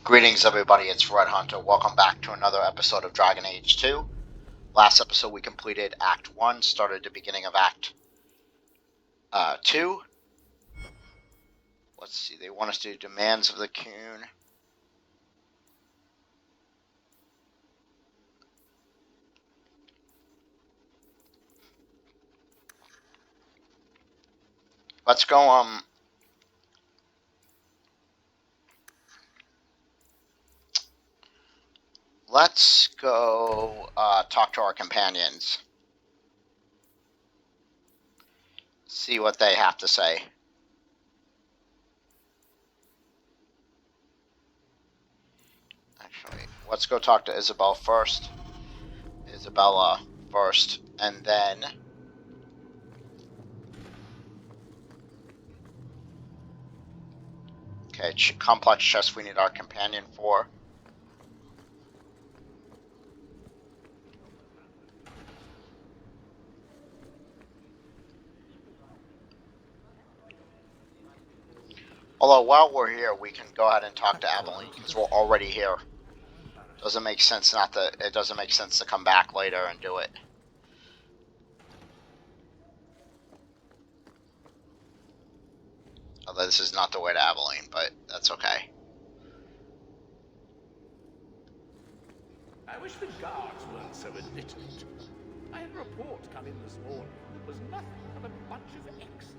Greetings, everybody. It's Red Hunter. Welcome back to another episode of Dragon Age 2. Last episode, we completed Act 1, started the beginning of Act 2. Let's see, they want us to do Demands of the Coon. Let's go, talk to our companions. See what they have to say. Actually, let's go talk to Isabella first, and then... Okay, complex chest we need our companion for. Although, while we're here, we can go ahead and talk to Aveline, because we're already here. Doesn't make sense it doesn't make sense to come back later and do it. Although this is not the way to Aveline, but that's okay. I wish the guards weren't so illiterate. I had a report come in this morning that was nothing but a bunch of X's.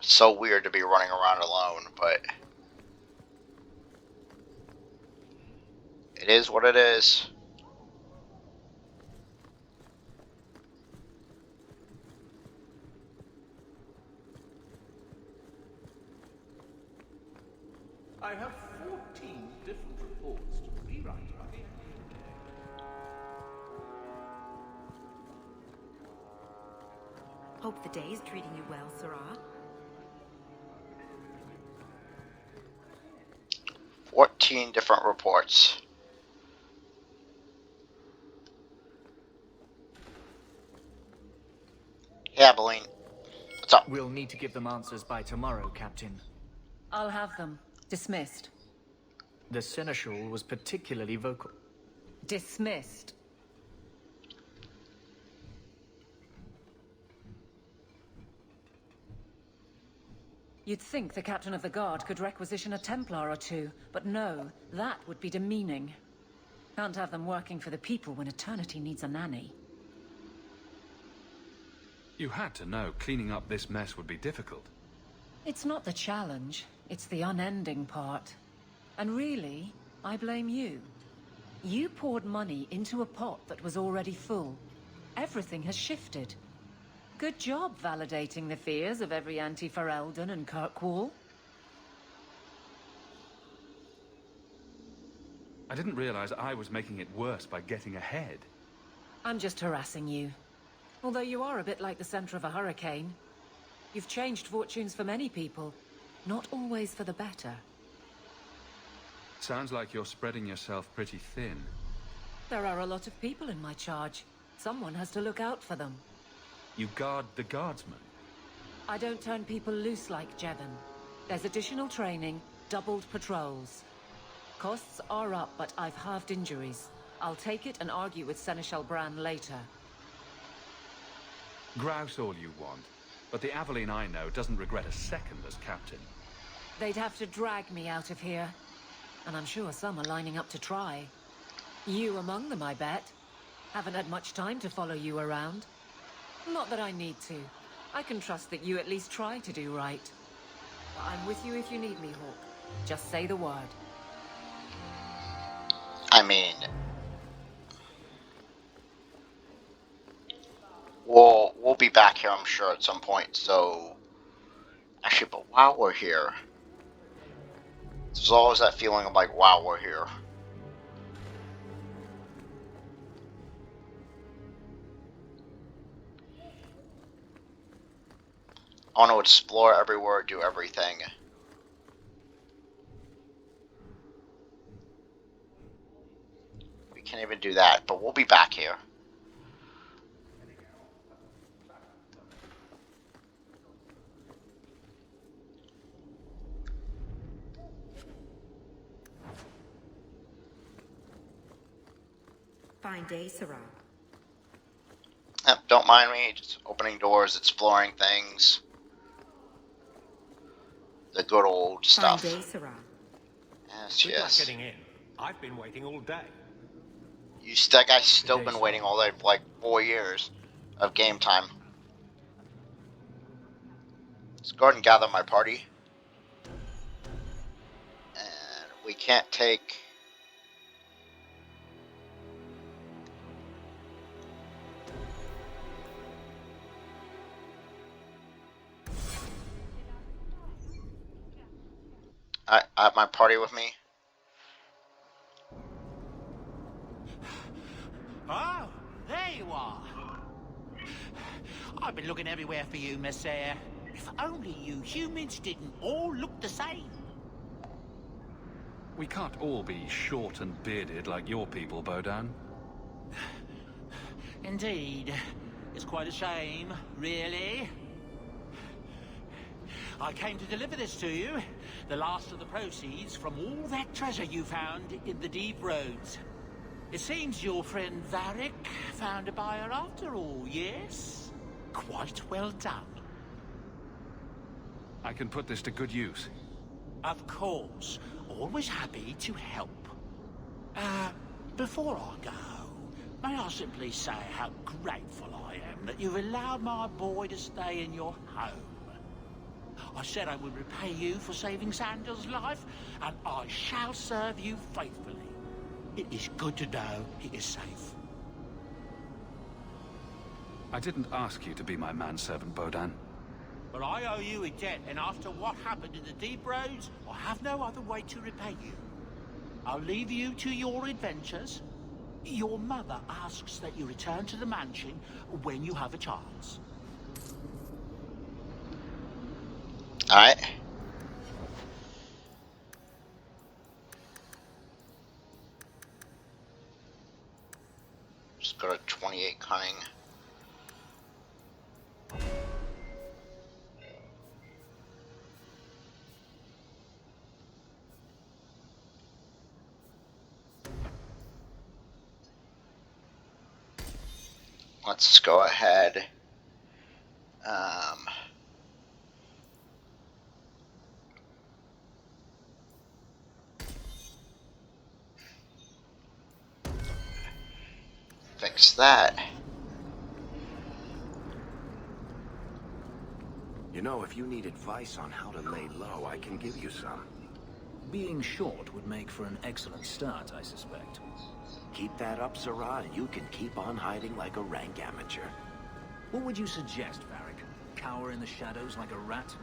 So weird to be running around alone, but it is what it is. I have 14 different reports to rewrite by the end of the day. Hope the day's treating you well, Sirrah. 14 different reports. Hey, Aveline. What's up? We'll need to give them answers by tomorrow, Captain. I'll have them. Dismissed. The Seneschal was particularly vocal. Dismissed. You'd think the Captain of the Guard could requisition a Templar or two, but no, that would be demeaning. Can't have them working for the people when eternity needs a nanny. You had to know cleaning up this mess would be difficult. It's not the challenge, it's the unending part. And really, I blame you. You poured money into a pot that was already full. Everything has shifted. Good job validating the fears of every anti-Ferelden and Kirkwall. I didn't realize I was making it worse by getting ahead. I'm just harassing you. Although you are a bit like the center of a hurricane. You've changed fortunes for many people, not always for the better. Sounds like you're spreading yourself pretty thin. There are a lot of people in my charge. Someone has to look out for them. You guard the guardsmen. I don't turn people loose like Jevon. There's additional training, doubled patrols. Costs are up, but I've halved injuries. I'll take it and argue with Seneschal Bran later. Grouse all you want, but the Aveline I know doesn't regret a second as captain. They'd have to drag me out of here. And I'm sure some are lining up to try. You among them, I bet. Haven't had much time to follow you around. Not that I need to. I can trust that you at least try to do right. But I'm with you if you need me, Hawke. Just say the word. I mean... We'll be back here, I'm sure, at some point, so... Actually, but while we're here... There's always that feeling of like, wow, we're here. I want to explore everywhere, do everything. can't even do that, but we'll be back here. Fine day, Sarah. Yep, don't mind me, just opening doors, exploring things. The good old stuff. Fine day, Sarah. Yes, Good luck yes. getting in. I've been waiting all day. That guy's still been waiting all day for like 4 years of game time. Let's go ahead and gather my party. And we can't take... I have my party with me. Oh, there you are. I've been looking everywhere for you, Messiah. If only you humans didn't all look the same. We can't all be short and bearded like your people, Bodan. Indeed. It's quite a shame, really. I came to deliver this to you. The last of the proceeds from all that treasure you found in the deep roads. It seems your friend Varric found a buyer after all, yes? Quite well done. I can put this to good use. Of course. Always happy to help. Before I go, may I simply say how grateful I am that you've allowed my boy to stay in your home. I said I would repay you for saving Sandal's life, and I shall serve you faithfully. It is good to know he is safe. I didn't ask you to be my manservant, Bodan. But I owe you a debt, and after what happened in the deep roads, I have no other way to repay you. I'll leave you to your adventures. Your mother asks that you return to the mansion when you have a chance. Alright. Just go to 28 cunning. Let's go ahead. Fix that. You know, if you need advice on how to lay low, I can give you some. Being short would make for an excellent start, I suspect. Keep that up, Sarah, and you can keep on hiding like a rank amateur. What would you suggest, Varric? Cower in the shadows like a rat?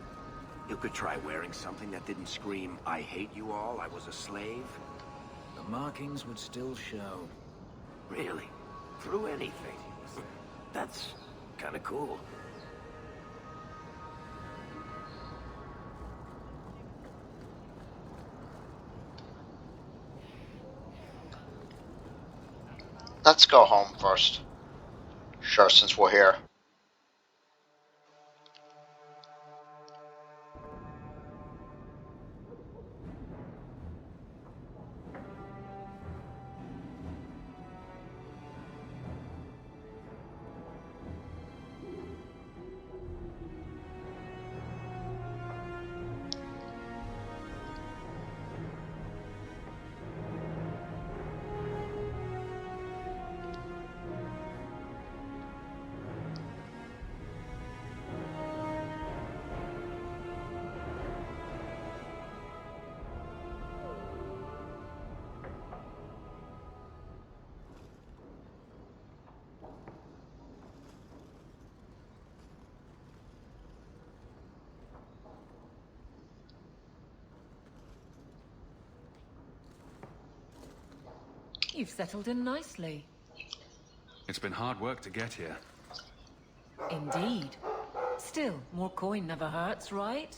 You could try wearing something that didn't scream, "I hate you all, I was a slave." The markings would still show. Really? Through anything? That's kinda cool. Let's go home first. Sure, since we're here. You've settled in nicely. It's been hard work to get here. Indeed. Still, more coin never hurts, right?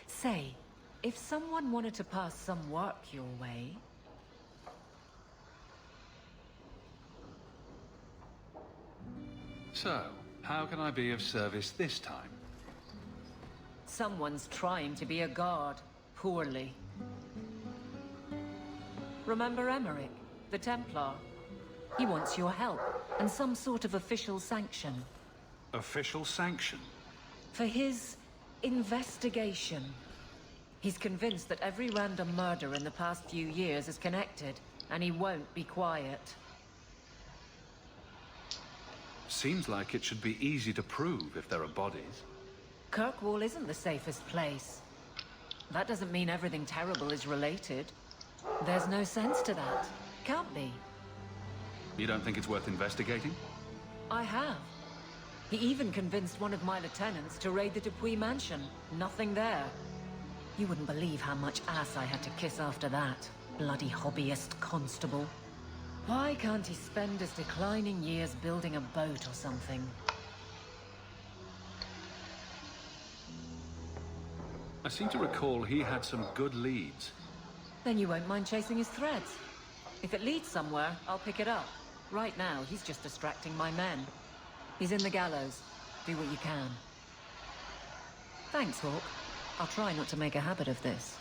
Say, if someone wanted to pass some work your way... So, how can I be of service this time? Someone's trying to be a guard. Poorly. Remember Emmerich, the Templar? He wants your help, and some sort of official sanction. Official sanction? For his investigation. He's convinced that every random murder in the past few years is connected, and he won't be quiet. Seems like it should be easy to prove if there are bodies. Kirkwall isn't the safest place. That doesn't mean everything terrible is related. There's no sense to that. Can't be. You don't think it's worth investigating? I have. He even convinced one of my lieutenants to raid the Dupuis mansion. Nothing there. You wouldn't believe how much ass I had to kiss after that. Bloody hobbyist constable. Why can't he spend his declining years building a boat or something? I seem to recall he had some good leads. Then you won't mind chasing his threads. If it leads somewhere, I'll pick it up. Right now, he's just distracting my men. He's in the gallows. Do what you can. Thanks, Hawke. I'll try not to make a habit of this.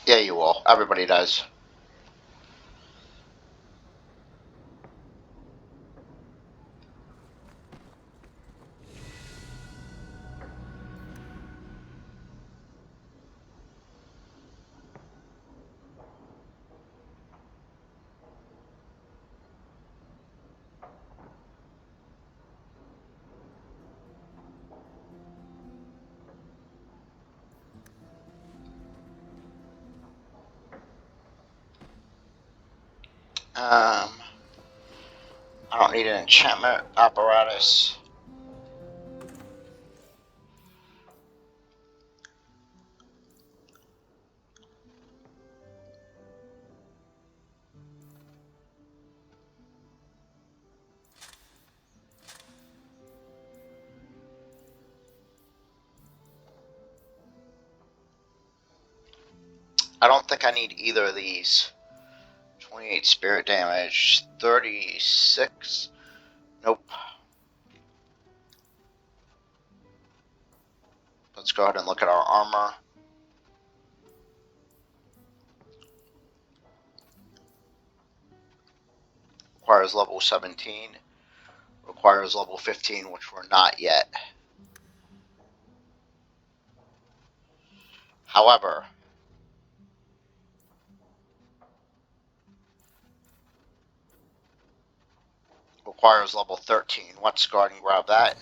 Yeah, you will. Everybody does. I don't need an enchantment apparatus. I don't think I need either of these. 28 spirit damage, 36. Nope. Let's go ahead and look at our armor. Requires level 17. Requires level 15, which we're not yet. However, requires level 13. Let's go ahead and grab that.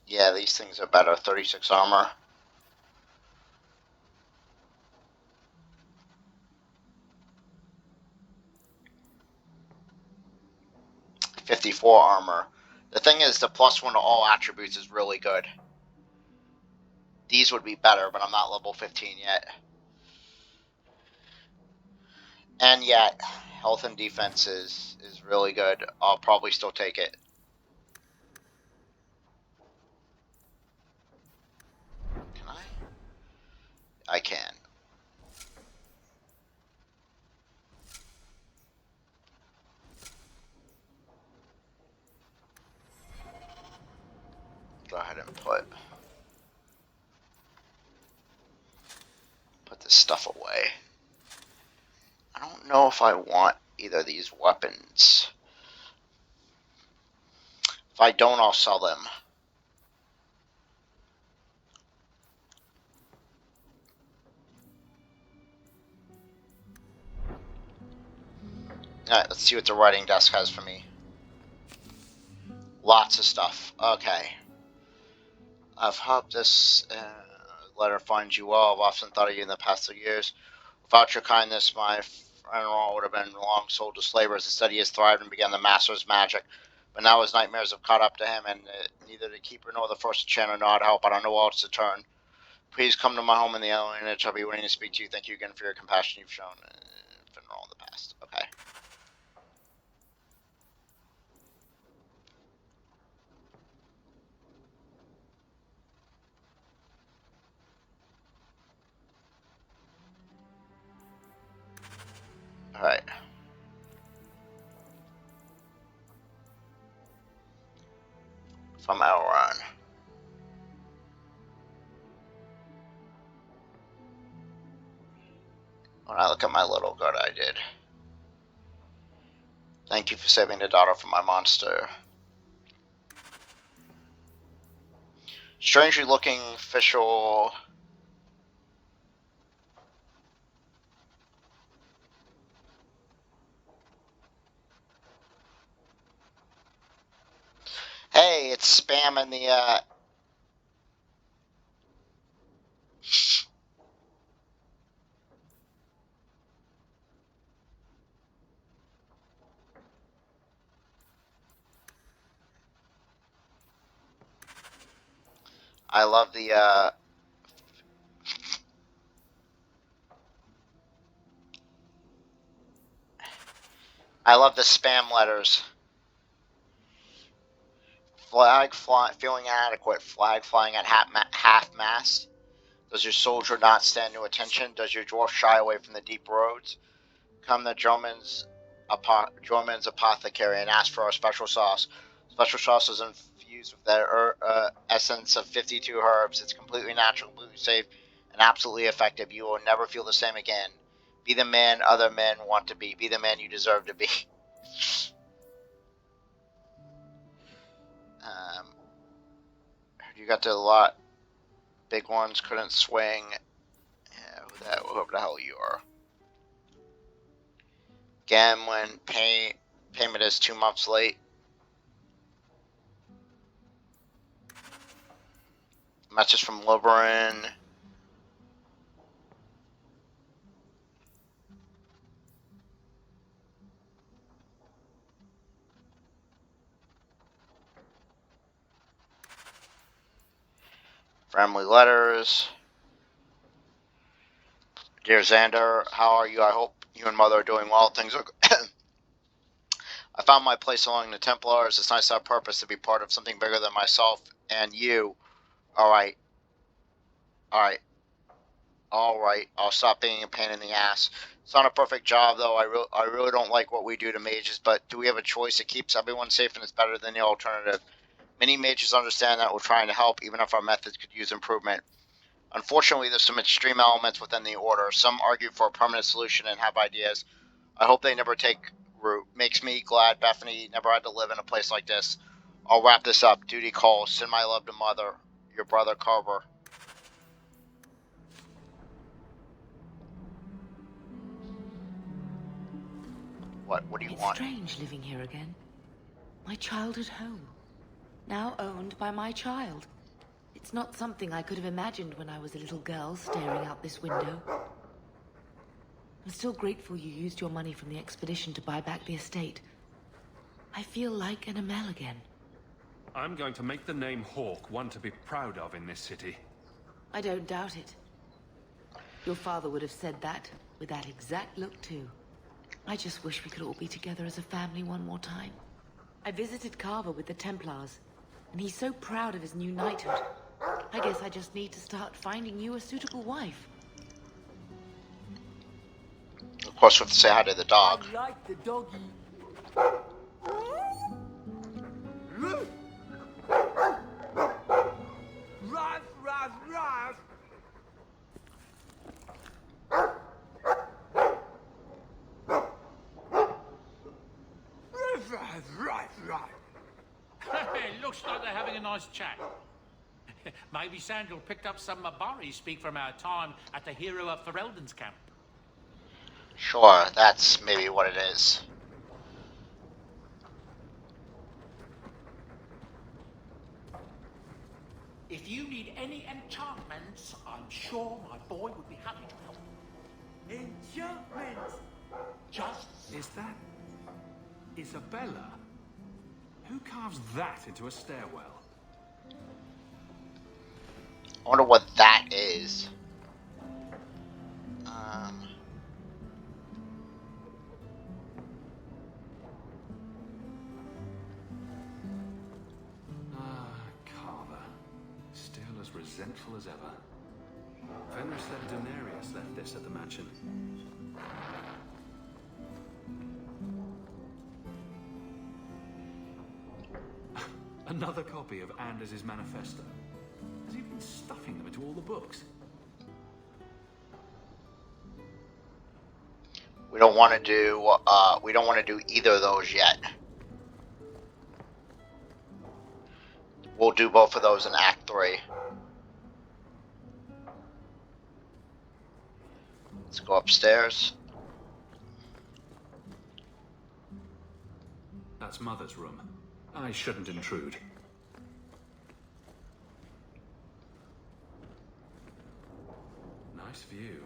Yeah, these things are better. 36 armor. '54 armor. The thing is, the +1 to all attributes is really good. These would be better, but I'm not level 15 yet. And yet, health and defense is really good. I'll probably still take it. Can I? I can. Go ahead and put this stuff away. I don't know if I want either of these weapons. If I don't, I'll sell them. Alright, let's see what the writing desk has for me. Lots of stuff. Okay. I've hoped this letter finds you well. I've often thought of you in the past 2 years. Without your kindness, my funeral would have been long sold to slavers. Instead, he has thrived and began the master's magic. But now his nightmares have caught up to him, and neither the keeper nor the first enchanter know how to help. I don't know where else to turn. Please come to my home in the Island. I'll be waiting to speak to you. Thank you again for your compassion you've shown in all the past. Okay. Alright. From Elrond. When I look at my little good I did. Thank you for saving the daughter from my monster. Strangely looking official. Hey, it's spam in the I love the I love the spam letters. Flag feeling inadequate. Flag flying at half mast. Does your soldier not stand to attention? Does your dwarf shy away from the deep roads? Come to Jorman's apothecary and ask for our special sauce. Special sauce is infused with the essence of 52 herbs. It's completely natural, completely safe, and absolutely effective. You will never feel the same again. Be the man other men want to be. Be the man you deserve to be. You got the lot. Big ones couldn't swing. Yeah, whoever the hell you are. Again, when payment is 2 months late. Message from Liberin. Family letters. Dear Xander, how are you? I hope you and Mother are doing well. Things are good. I found my place along the Templars. It's nice to have purpose, to be part of something bigger than myself and you. Alright. Alright. Alright. I'll stop being a pain in the ass. It's not a perfect job, though. I really don't like what we do to mages, but do we have a choice? It keeps everyone safe and it's better than the alternative. Many mages understand that we're trying to help, even if our methods could use improvement. Unfortunately, there's some extreme elements within the order. Some argue for a permanent solution and have ideas. I hope they never take root. Makes me glad Bethany never had to live in a place like this. I'll wrap this up. Duty calls. Send my love to Mother. Your brother, Carver. What do you want? It's strange living here again. My childhood home. Now owned by my child. It's not something I could have imagined when I was a little girl staring out this window. I'm still grateful you used your money from the expedition to buy back the estate. I feel like an Amel again. I'm going to make the name Hawke one to be proud of in this city. I don't doubt it. Your father would have said that, with that exact look too. I just wish we could all be together as a family one more time. I visited Carver with the Templars, and he's so proud of his new knighthood. I guess I just need to start finding you a suitable wife. Of course, we have to say hi to the dog. I like the doggy. Ruff, ruff, ruff. It looks like they're having a nice chat. Maybe Sandal picked up some Mabari speak from our time at the Hero of Ferelden's camp. Sure, that's maybe what it is. If you need any enchantments, I'm sure my boy would be happy to help. Enchantments. Just Is that Isabella? Who carves that into a stairwell? I wonder what that is. Carver. Still as resentful as ever. Fenris said Daenerys left this at the mansion. Another copy of Anders' manifesto. Has he been stuffing them into all the books? We don't want to do. We don't want to do either of those yet. We'll do both of those in Act 3. Let's go upstairs. That's Mother's room. I shouldn't intrude. Nice view.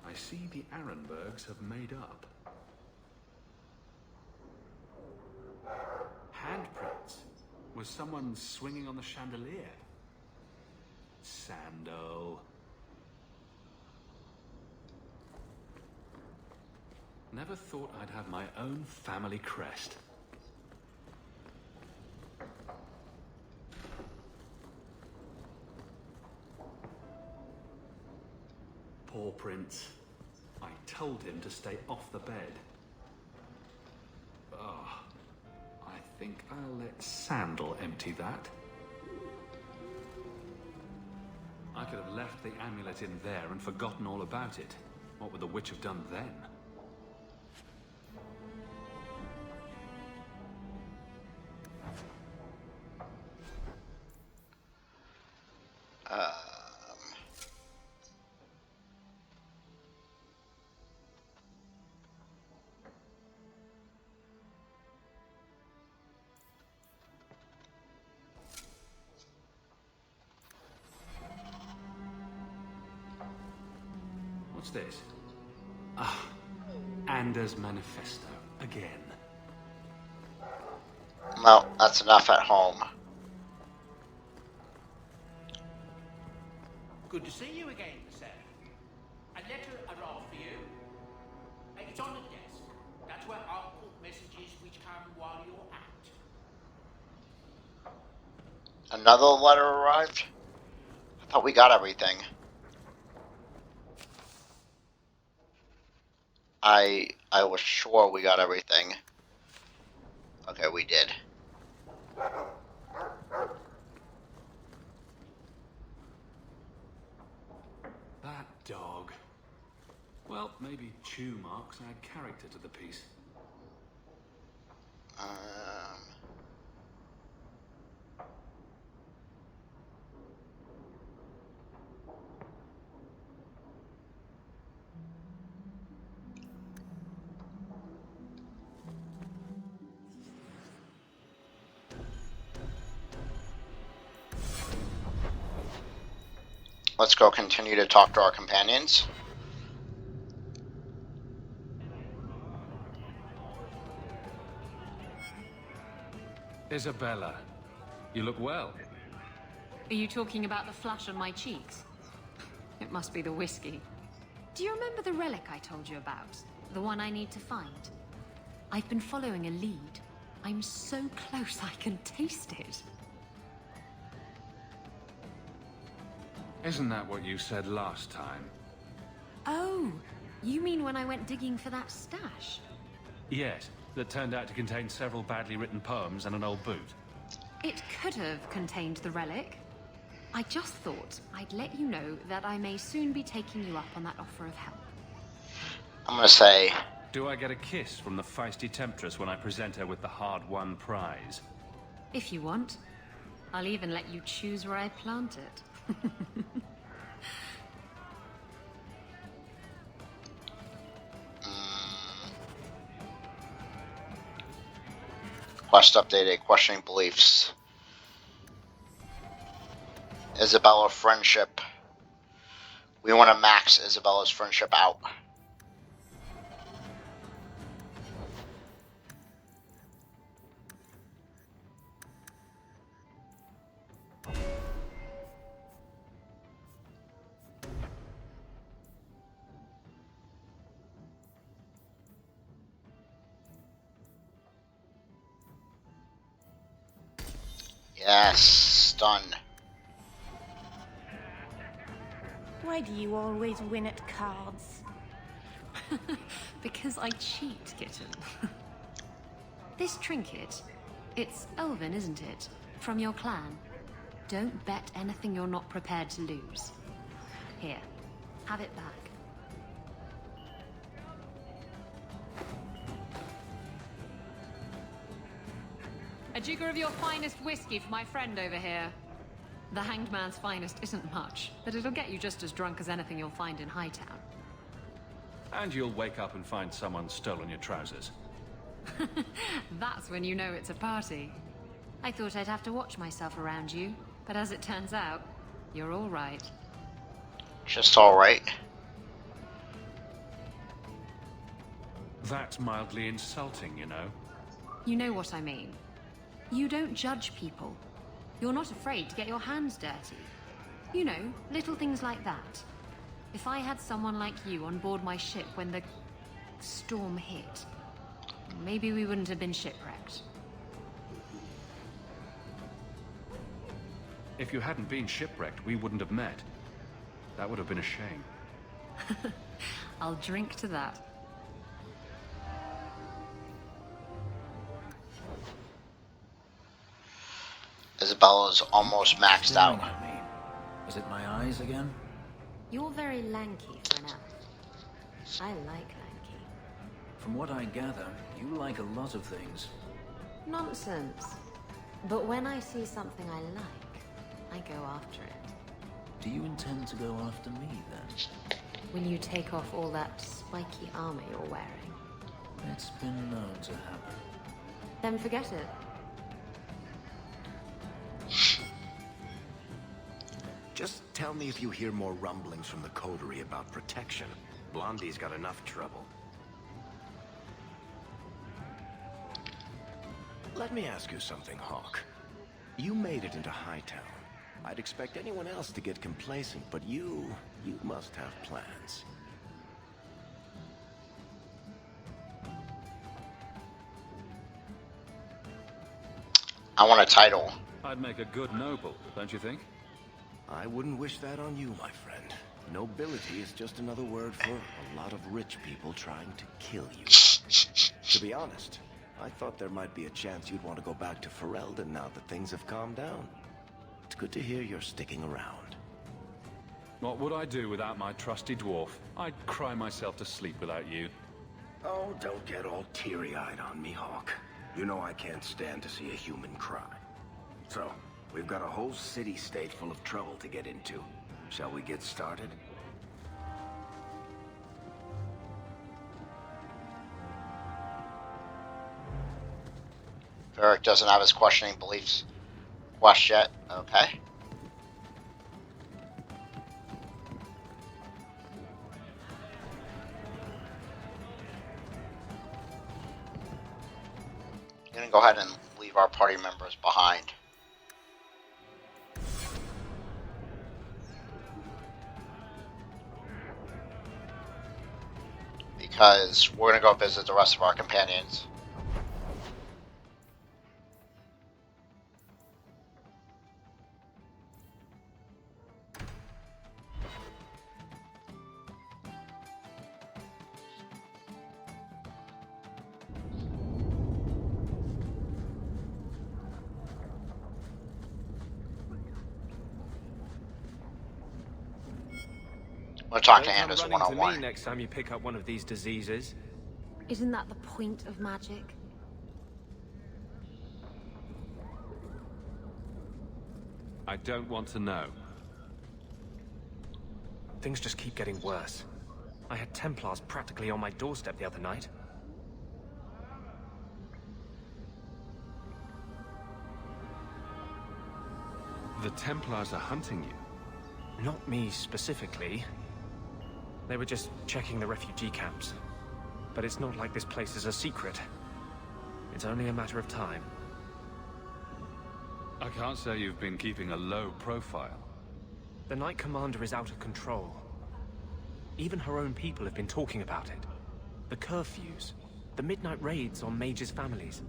I see the Arenbergs have made up. Handprints. Was someone swinging on the chandelier? Sandal. Never thought I'd have my own family crest. Poor Prince. I told him to stay off the bed. Ah, I think I'll let Sandal empty that. I could have left the amulet in there and forgotten all about it. What would the witch have done then? What's this? Ah, Anders' manifesto again. Well, that's enough at home. Good to see you again, sir. A letter arrived for you. It's on the desk. That's where I'll put messages which come while you're out. Another letter arrived? I thought we got everything. I was sure we got everything. Okay, we did. That dog. Well, maybe chew marks add character to the piece. Let's go continue to talk to our companions. Isabella, you look well. Are you talking about the flush on my cheeks? It must be the whiskey. Do you remember the relic I told you about? The one I need to find? I've been following a lead. I'm so close I can taste it. Isn't that what you said last time? Oh, you mean when I went digging for that stash? Yes, that turned out to contain several badly written poems and an old boot. It could have contained the relic. I just thought I'd let you know that I may soon be taking you up on that offer of help. I'm gonna say... Do I get a kiss from the feisty temptress when I present her with the hard-won prize? If you want. I'll even let you choose where I plant it. Quest updated, questioning beliefs. Isabella friendship. We want to max Isabella's friendship out. Yes, done. Why do you always win at cards? Because I cheat, kitten. This trinket, it's Elven, isn't it? From your clan. Don't bet anything you're not prepared to lose. Here, have it back. A jigger of your finest whiskey for my friend over here. The Hanged Man's finest isn't much, but it'll get you just as drunk as anything you'll find in Hightown. And you'll wake up and find someone stolen your trousers. That's when you know it's a party. I thought I'd have to watch myself around you, but as it turns out, you're all right. Just all right. That's mildly insulting, you know. You know what I mean. You don't judge people. You're not afraid to get your hands dirty. You know, little things like that. If I had someone like you on board my ship when the storm hit, maybe we wouldn't have been shipwrecked. If you hadn't been shipwrecked, we wouldn't have met. That would have been a shame. I'll drink to that. Isabella's almost maxed out. Staring at me. Is it my eyes again? You're very lanky for an elf. I like lanky. From what I gather, you like a lot of things. Nonsense. But when I see something I like, I go after it. Do you intend to go after me, then? Will you take off all that spiky armor you're wearing? It's been known to happen. Then forget it. Just tell me if you hear more rumblings from the coterie about protection. Blondie's got enough trouble. Let me ask you something, Hawke. You made it into Hightown. I'd expect anyone else to get complacent, but you must have plans. I want a title. I'd make a good noble, don't you think? I wouldn't wish that on you, my friend. Nobility is just another word for a lot of rich people trying to kill you. To be honest, I thought there might be a chance you'd want to go back to Ferelden now that things have calmed down. It's good to hear you're sticking around. What would I do without my trusty dwarf? I'd cry myself to sleep without you. Oh, don't get all teary-eyed on me, Hawke. You know I can't stand to see a human cry. So, we've got a whole city-state full of trouble to get into. Shall we get started? Varric doesn't have his questioning beliefs quashed yet. Okay. Gonna go ahead and leave our party members behind. Because we're gonna go visit the rest of our companions. We'll talk to Anders Don't come running to one-on-one. me next time you pick up one of these diseases. Isn't that the point of magic? I don't want to know. Things just keep getting worse. I had Templars practically on my doorstep the other night. The Templars are hunting you. Not me specifically. They were just checking the refugee camps. But it's not like this place is a secret. It's only a matter of time. I can't say you've been keeping a low profile. The Knight Commander is out of control. Even her own people have been talking about it. The curfews, the midnight raids on mages' families.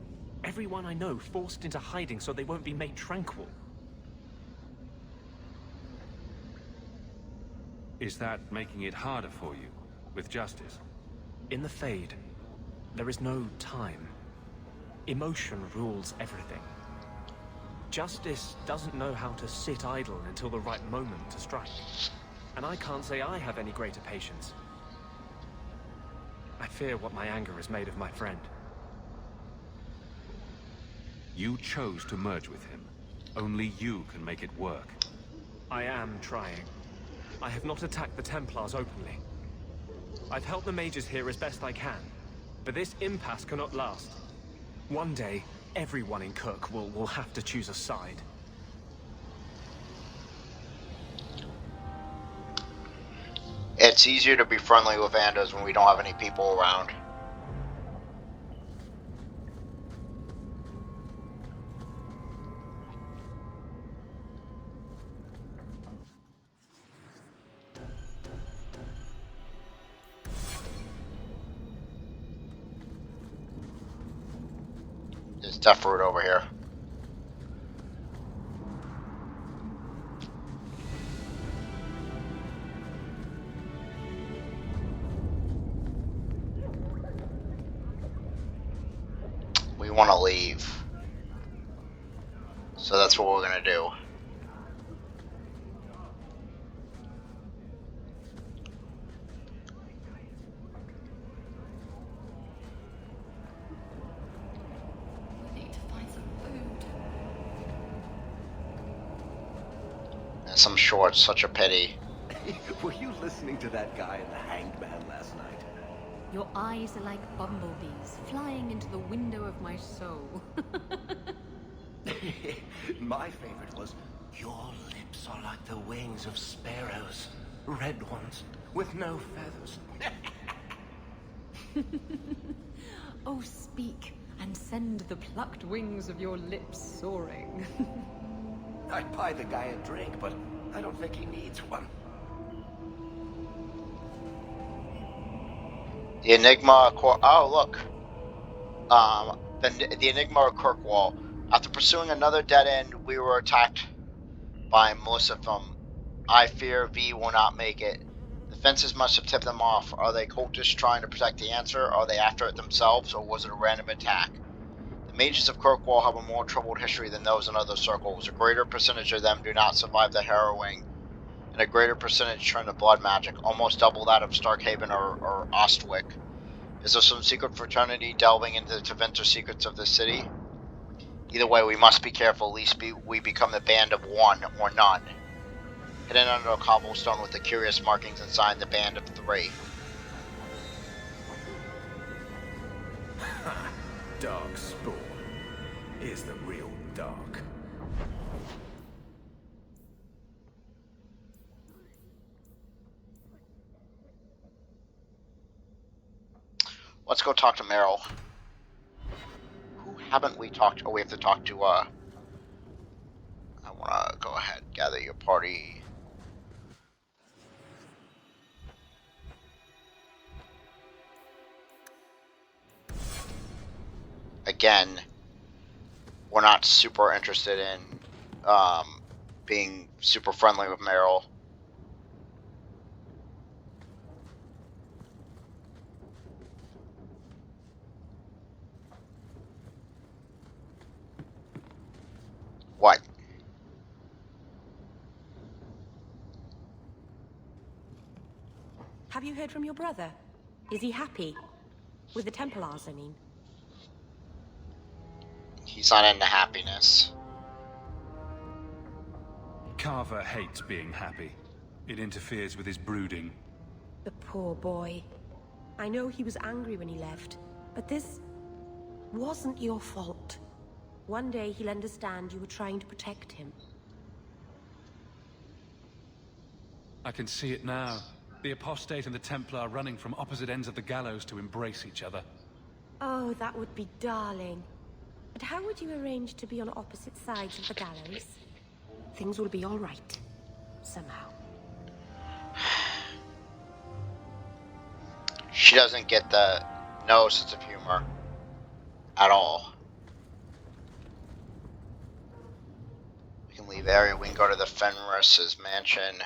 Everyone I know forced into hiding so they won't be made tranquil. Is that making it harder for you, with justice? In the Fade, there is no time. Emotion rules everything. Justice doesn't know how to sit idle until the right moment to strike. And I can't say I have any greater patience. I fear what my anger has made of my friend. You chose to merge with him. Only you can make it work. I am trying. I have not attacked the Templars openly. I've helped the mages here as best I can, but this impasse cannot last. One day, everyone in Kirk will have to choose a side. It's easier to be friendly with Anders when we don't have any people around. There's Deathroot over here. We want to leave. So that's what we're going to do. Some shorts, such a pity. Were you listening to that guy in the Hanged Man last night? Your eyes are like bumblebees flying into the window of my soul. My favorite was, your lips are like the wings of sparrows, red ones, with no feathers. Oh, speak, and send the plucked wings of your lips soaring. I'd buy the guy a drink, but I don't think he needs one. The Enigma oh, look. The Enigma of Kirkwall. After pursuing another dead end, we were attacked by Melissa from I fear V will not make it. The fences must have tipped them off. Are they cultists trying to protect the answer? Are they after it themselves, or was it a random attack? The mages of Kirkwall have a more troubled history than those in other circles. A greater percentage of them do not survive the harrowing, and a greater percentage turn to blood magic, almost double that of Starkhaven or Ostwick. Is there some secret fraternity delving into the Tevinter secrets of the city? Either way, we must be careful, lest we become the band of one or none. Hidden under a cobblestone with the curious markings inside, the band of three. Dark Spawn. Here's the real dark. Let's go talk to Meryl. Who haven't we talked to? Oh, we have to talk to, I wanna go ahead, gather your party. Again, we're not super interested in being super friendly with Meryl. What? Have you heard from your brother? Is he happy? With the Templars, I mean. He's not into happiness. Carver hates being happy. It interferes with his brooding. The poor boy. I know he was angry when he left, but this wasn't your fault. One day he'll understand you were trying to protect him. I can see it now. The Apostate and the Templar running from opposite ends of the gallows to embrace each other. Oh, that would be darling. But how would you arrange to be on opposite sides of the gallows? Things will be all right. Somehow. She doesn't get the no sense of humor at all. We can leave area. We can go to the Fenris's mansion.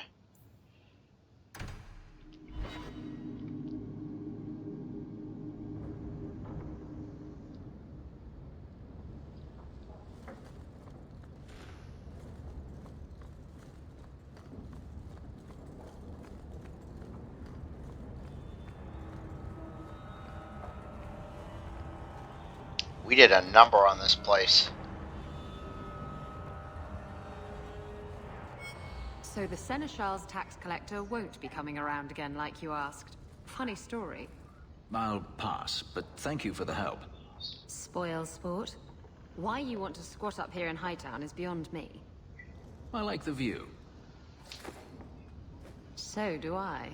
We did a number on this place. So the Seneschal's tax collector won't be coming around again like you asked. Funny story. I'll pass, but thank you for the help. Spoil sport. Why you want to squat up here in Hightown is beyond me. I like the view. So do I.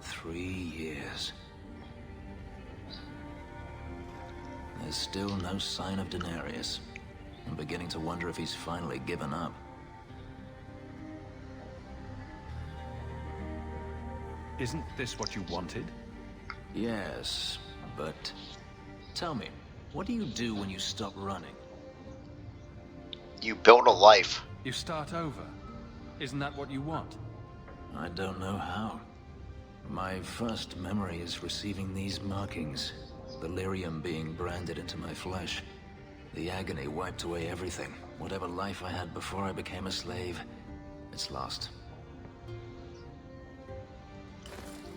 Three years. There's still no sign of Denarius. I'm beginning to wonder if he's finally given up. Isn't this what you wanted? Yes, but... Tell me, what do you do when you stop running? You build a life. You start over. Isn't that what you want? I don't know how. My first memory is receiving these markings. The lyrium being branded into my flesh. The agony wiped away everything. Whatever life I had before I became a slave, it's lost.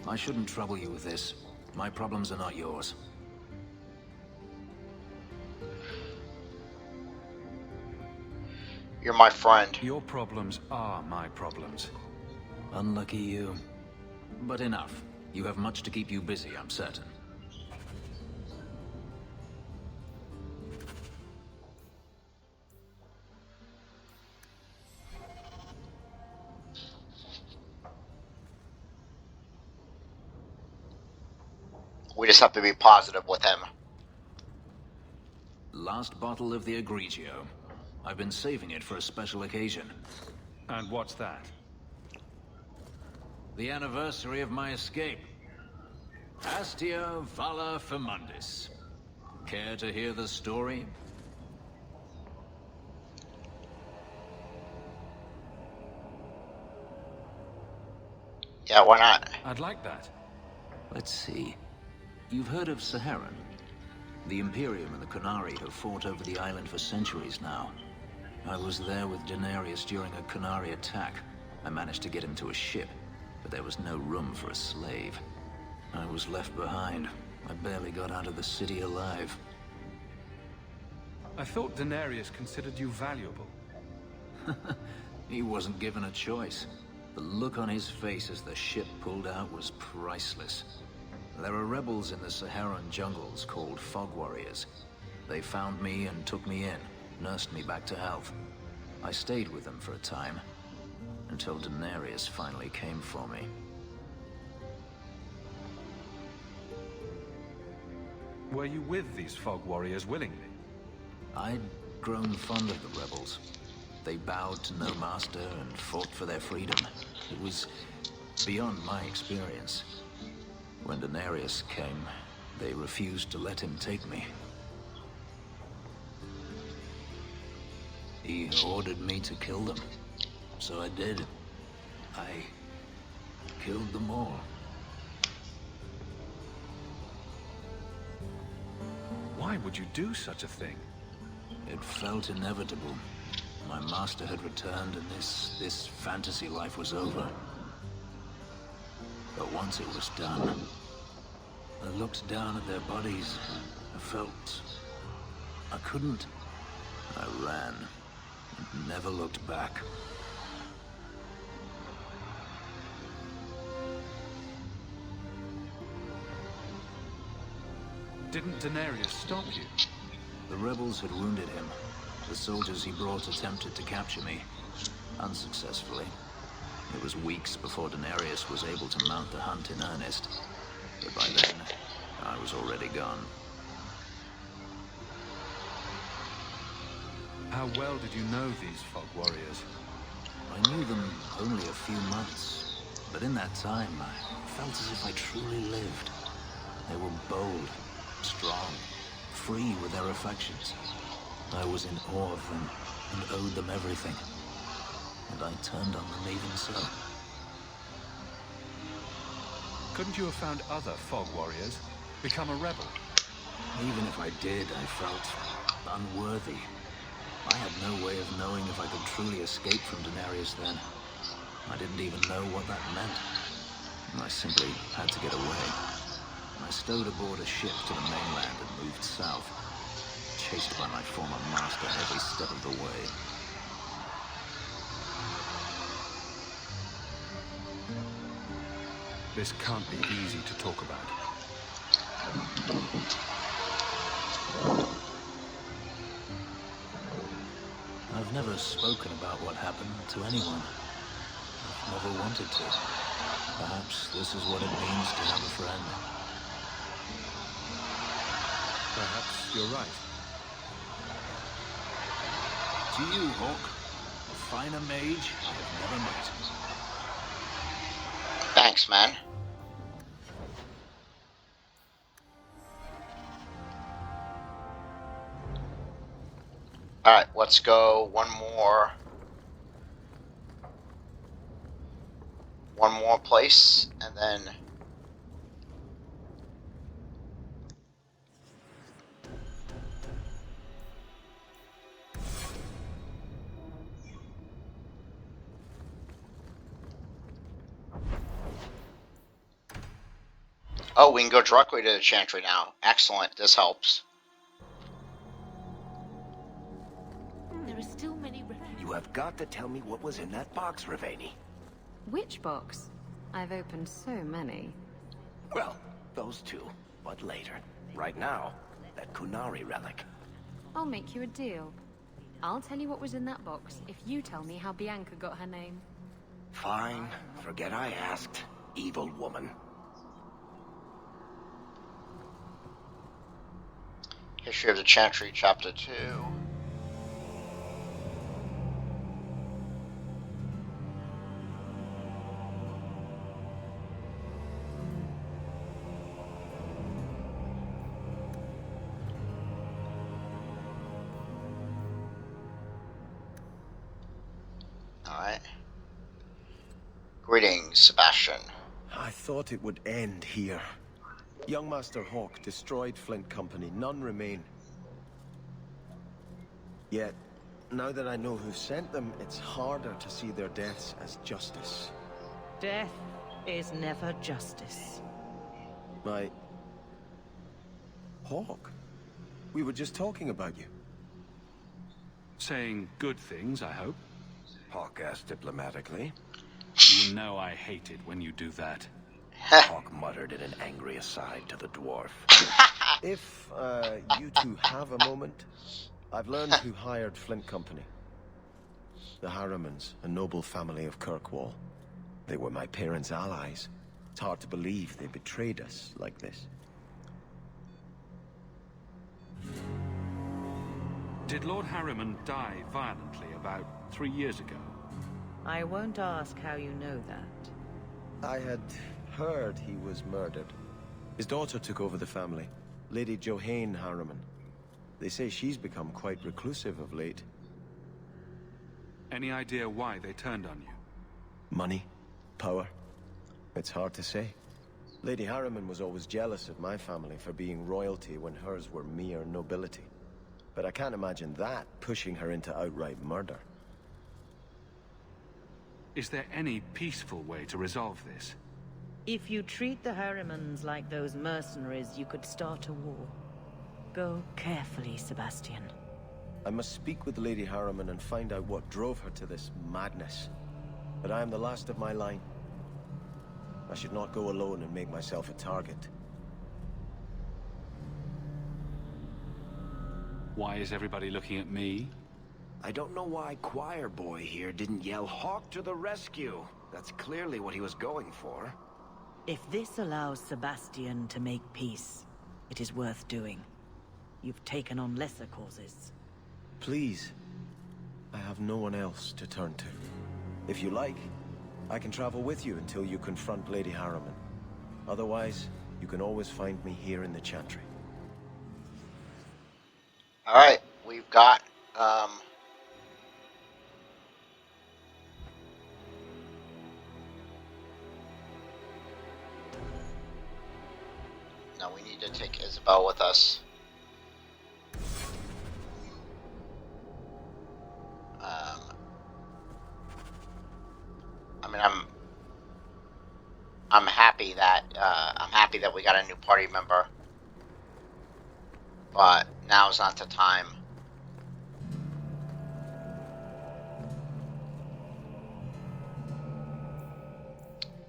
I shouldn't trouble you with this. My problems are not yours. You're my friend. Your problems are my problems. Unlucky you. But enough. You have much to keep you busy, I'm certain. We just have to be positive with him. Last bottle of the Egregio. I've been saving it for a special occasion. And what's that? The anniversary of my escape. Astia Vala Firmundis. Care to hear the story? Yeah, why not? I'd like that. Let's see. You've heard of Saharan? The Imperium and the Qunari have fought over the island for centuries now. I was there with Denarius during a Qunari attack. I managed to get him to a ship, but there was no room for a slave. I was left behind. I barely got out of the city alive. I thought Denarius considered you valuable. He wasn't given a choice. The look on his face as the ship pulled out was priceless. There are rebels in the Saharan jungles called Fog Warriors. They found me and took me in, nursed me back to health. I stayed with them for a time, until Denarius finally came for me. Were you with these Fog Warriors willingly? I'd grown fond of the rebels. They bowed to no master and fought for their freedom. It was beyond my experience. When Denarius came, they refused to let him take me. He ordered me to kill them, so I did. I killed them all. Why would you do such a thing? It felt inevitable. My master had returned and this fantasy life was over. But once it was done, I looked down at their bodies. I felt I couldn't. I ran and never looked back. Didn't Denarius stop you? The rebels had wounded him. The soldiers he brought attempted to capture me, unsuccessfully. It was weeks before Denarius was able to mount the hunt in earnest. But by then, I was already gone. How well did you know these Fog Warriors? I knew them only a few months, but in that time, I felt as if I truly lived. They were bold, strong, free with their affections. I was in awe of them and owed them everything. And I turned on them even so. Couldn't you have found other fog warriors? Become a rebel? Even if I did, I felt unworthy. I had no way of knowing if I could truly escape from Denarius then. I didn't even know what that meant. I simply had to get away. I stowed aboard a ship to the mainland and moved south, chased by my former master every step of the way. This can't be easy to talk about. I've never spoken about what happened to anyone. I've never wanted to. Perhaps this is what it means to have a friend. Perhaps you're right. To you, Hawke, a finer mage I have never met. Thanks, man. Alright, let's go one more place, and then oh, we can go directly to the Chantry now. Excellent, this helps. There are still many refugees. You have got to tell me what was in that box, Raveni. Which box? I've opened so many. Well, those two, but later. Right now, that Kunari relic. I'll make you a deal. I'll tell you what was in that box if you tell me how Bianca got her name. Fine. Forget I asked. Evil woman. History of the Chantry, Chapter 2. Alright. Greetings, Sebastian. I thought it would end here. Young Master Hawke destroyed Flint Company. None remain. Yet, now that I know who sent them, it's harder to see their deaths as justice. Death is never justice. Hawke? We were just talking about you. Saying good things, I hope. Hawke asked diplomatically. You know I hate it when you do that. Hawke muttered in an angry aside to the dwarf. If you two have a moment, I've learned who hired Flint Company. The Harrimans, a noble family of Kirkwall. They were my parents' allies. It's hard to believe they betrayed us like this. Did Lord Harriman die violently about 3 years ago? I won't ask how you know that. I had heard he was murdered. His daughter took over the family, Lady Johanne Harriman. They say she's become quite reclusive of late. Any idea why they turned on you? Money? Power? It's hard to say. Lady Harriman was always jealous of my family for being royalty when hers were mere nobility. But I can't imagine that pushing her into outright murder. Is there any peaceful way to resolve this? If you treat the Harrimans like those mercenaries, you could start a war. Go carefully, Sebastian. I must speak with Lady Harriman and find out what drove her to this madness. But I am the last of my line. I should not go alone and make myself a target. Why is everybody looking at me? I don't know why Choir Boy here didn't yell Hawke to the rescue. That's clearly what he was going for. If this allows Sebastian to make peace, it is worth doing. You've taken on lesser causes. Please. I have no one else to turn to. If you like, I can travel with you until you confront Lady Harriman. Otherwise, you can always find me here in the Chantry. Alright, we've got, now we need to take Isabel with us. I mean, I'm happy that we got a new party member, but now's not the time.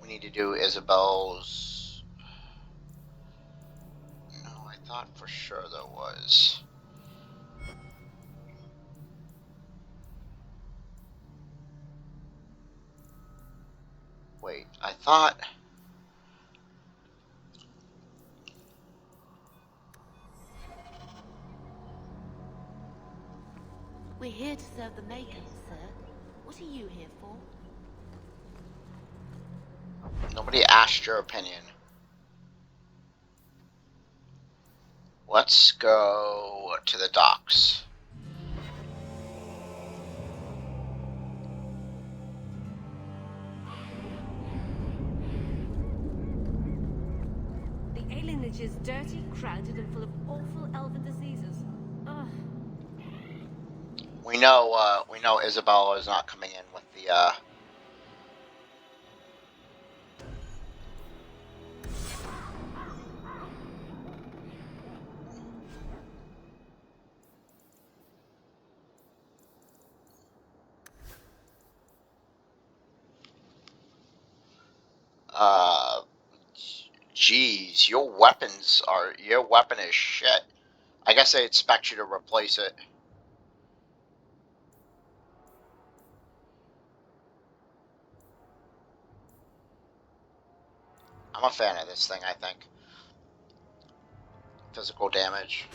We need to do Isabel's. No, I thought for sure there was. Wait, I thought. We're here to serve the Makers, sir. What are you here for? Nobody asked your opinion. Let's go to the docks. The alienage is dirty, crowded, and full of awful elven diseases. Ugh. We know Isabella is not coming in with the geez, your weapon is shit. I guess they expect you to replace it. I'm a fan of this thing, I think. Physical damage.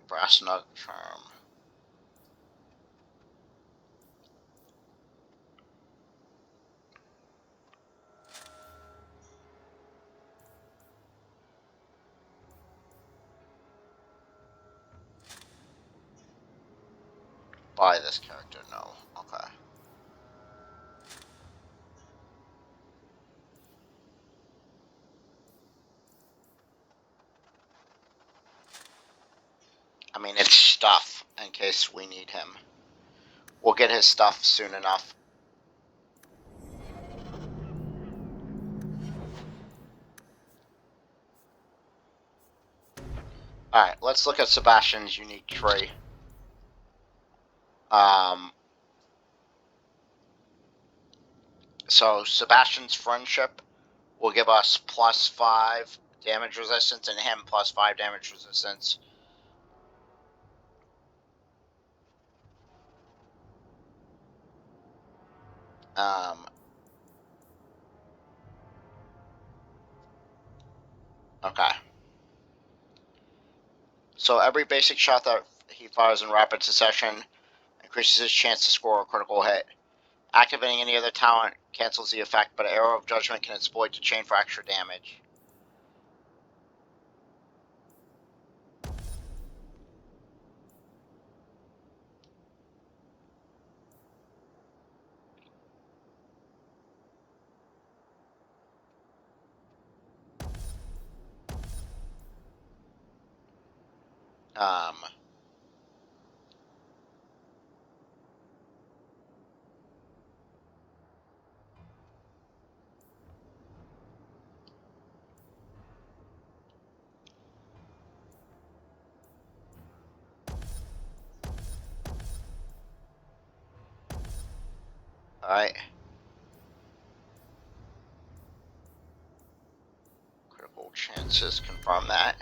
Brass nut charm. Buy this character, no. Okay. I mean, it's stuff in case we need him. We'll get his stuff soon enough. Alright, let's look at Sebastian's unique tree. So Sebastian's friendship will give us +5 damage resistance and him +5 damage resistance. Okay. So every basic shot that he fires in rapid succession increases his chance to score a critical hit. Activating any other talent cancels the effect, but Arrow of Judgment can exploit the chain for extra damage. Alright. Critical chances, confirm that.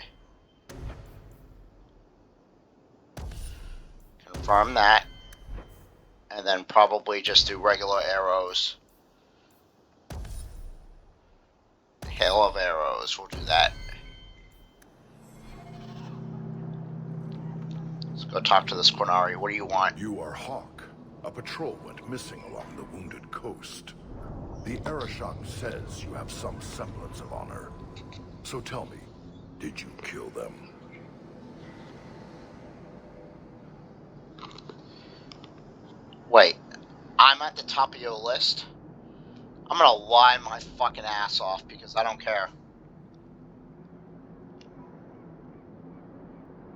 Confirm that. And then probably just do regular arrows. Hail of arrows, we'll do that. Let's go talk to this Qunari. What do you want? You are Hawk. A patrol went missing along the Wounded Coast. The Arishok says you have some semblance of honor. So tell me, did you kill them? Wait, I'm at the top of your list? I'm gonna lie my fucking ass off because I don't care.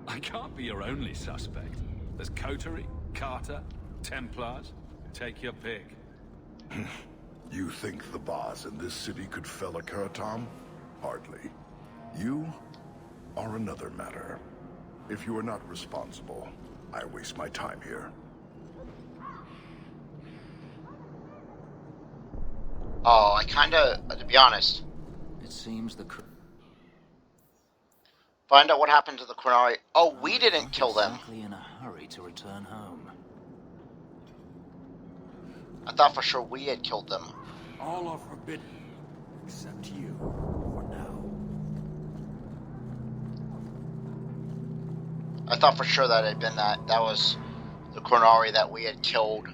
I can't be your only suspect. There's Coterie, Carter, Templars. Take your pick. You think the bars in this city could fell a Kuratam? Hardly. You are another matter. If you are not responsible, I waste my time here. Oh, I kinda, to be honest. It seems the... Find out what happened to the Qunari. Oh, we didn't kill them. Exactly in a hurry to return home. I thought for sure we had killed them. All are forbidden, except you, for now. I thought for sure that had been that was the Qunari that we had killed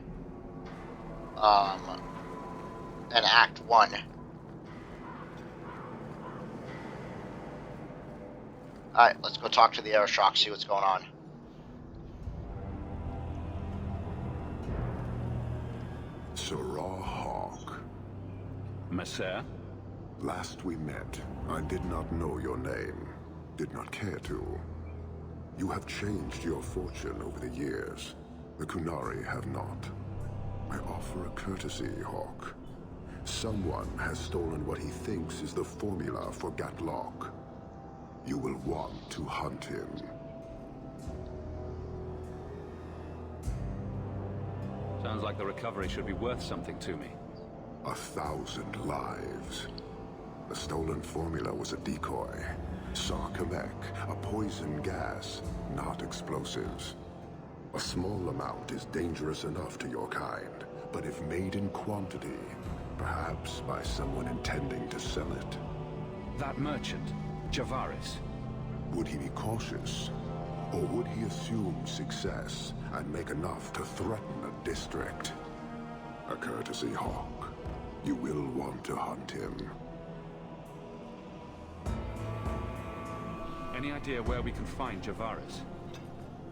in Act 1. Alright, let's go talk to the Arishok, see what's going on. Sirrah Hawk. Messer? Last we met, I did not know your name. Did not care to. You have changed your fortune over the years. The Qunari have not. I offer a courtesy, Hawk. Someone has stolen what he thinks is the formula for Gatlok. You will want to hunt him. Sounds like the recovery should be worth something to me. 1,000 lives. The stolen formula was a decoy. Sarkamek, a poison gas, not explosives. A small amount is dangerous enough to your kind, but if made in quantity, perhaps by someone intending to sell it. That merchant, Javaris. Would he be cautious? Or would he assume success and make enough to threaten a district? A courtesy, Hawk. You will want to hunt him. Any idea where we can find Javaris?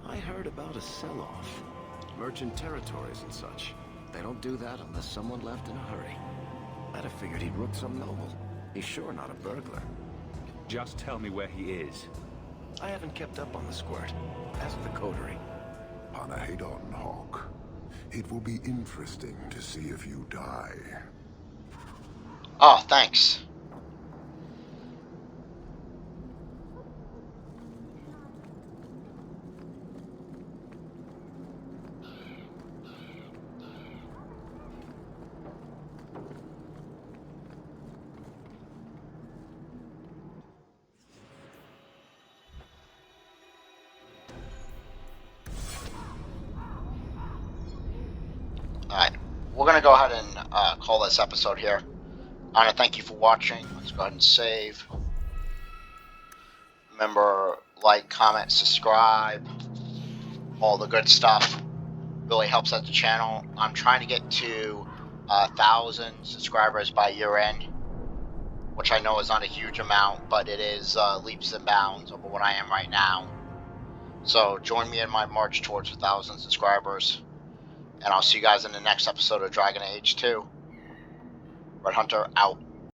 I heard about a sell-off. Merchant territories and such. They don't do that unless someone left in a hurry. I'd have figured he'd rook some noble. He's sure not a burglar. Just tell me where he is. I haven't kept up on the squirt. Ask the coterie. Panahedon, Hawk. It will be interesting to see if you die. Oh, thanks. Alright, we're going to go ahead and call this episode here. I want to thank you for watching. Let's go ahead and save. Remember, like, comment, subscribe, all the good stuff. Really helps out the channel. I'm trying to get to 1,000 subscribers by year end, which I know is not a huge amount, but it is leaps and bounds over what I am right now. So join me in my march towards 1,000 subscribers. And I'll see you guys in the next episode of Dragon Age 2. Red Hunter out.